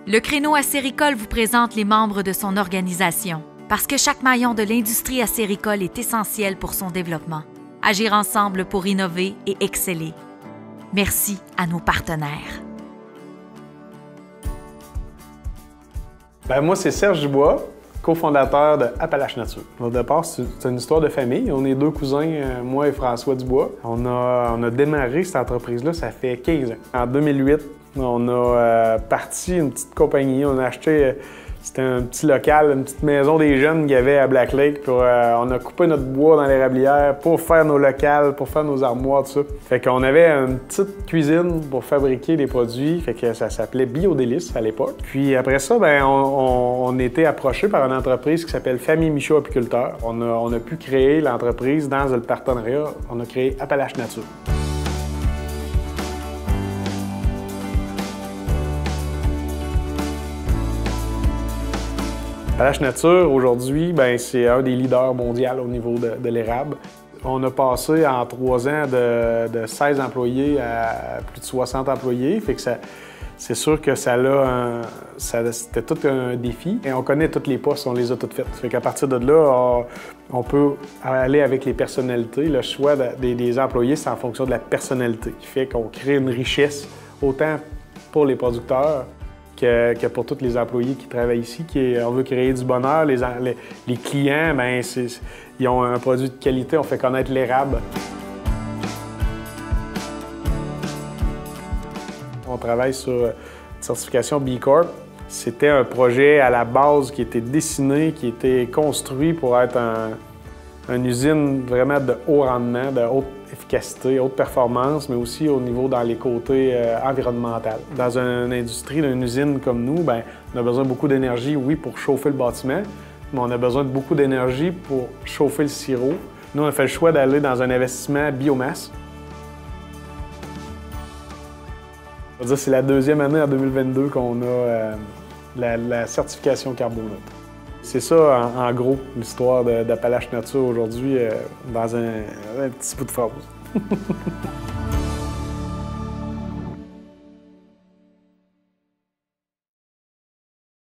Le Créneau acéricole vous présente les membres de son organisation, parce que chaque maillon de l'industrie acéricole est essentiel pour son développement. Agir ensemble pour innover et exceller. Merci à nos partenaires. Moi, c'est Serge Dubois, cofondateur de Appalaches Nature. Au départ, c'est une histoire de famille. On est deux cousins, moi et François Dubois. On a démarré cette entreprise-là, ça fait 15 ans. En 2008, on a parti une petite compagnie. On a acheté, c'était un petit local, une petite maison des jeunes qu'il y avait à Black Lake. On a coupé notre bois dans l'érablière pour faire nos locales, pour faire nos armoires, tout ça. Fait qu'on avait une petite cuisine pour fabriquer des produits. Fait que ça s'appelait Biodélice à l'époque. Puis après ça, on a été approché par une entreprise qui s'appelle Famille Michaud Apiculteur. On a pu créer l'entreprise dans le partenariat. On a créé Appalaches Nature. Appalaches Nature, aujourd'hui, c'est un des leaders mondiaux au niveau de l'érable. On a passé en 3 ans de 16 employés à plus de 60 employés. Fait que c'est sûr que c'était tout un défi. Et on connaît tous les postes, on les a toutes faites. Fait qu'à partir de là, on peut aller avec les personnalités. Le choix des employés, c'est en fonction de la personnalité, qui fait qu'on crée une richesse autant pour les producteurs que pour tous les employés qui travaillent ici. On veut créer du bonheur. Les clients, ils ont un produit de qualité, on fait connaître l'érable. On travaille sur une certification B Corp. C'était un projet à la base qui était dessiné, qui était construit pour être une usine vraiment de haut rendement, de haute efficacité, haute performance, mais aussi au niveau dans les côtés environnementaux. Dans une industrie, d'une usine comme nous, on a besoin de beaucoup d'énergie, oui, pour chauffer le bâtiment, mais on a besoin de beaucoup d'énergie pour chauffer le sirop. Nous, on a fait le choix d'aller dans un investissement biomasse. C'est la 2e année en 2022 qu'on a la certification carboneutre. C'est ça, en gros, l'histoire d'Appalaches Nature aujourd'hui, dans un petit bout de phrase.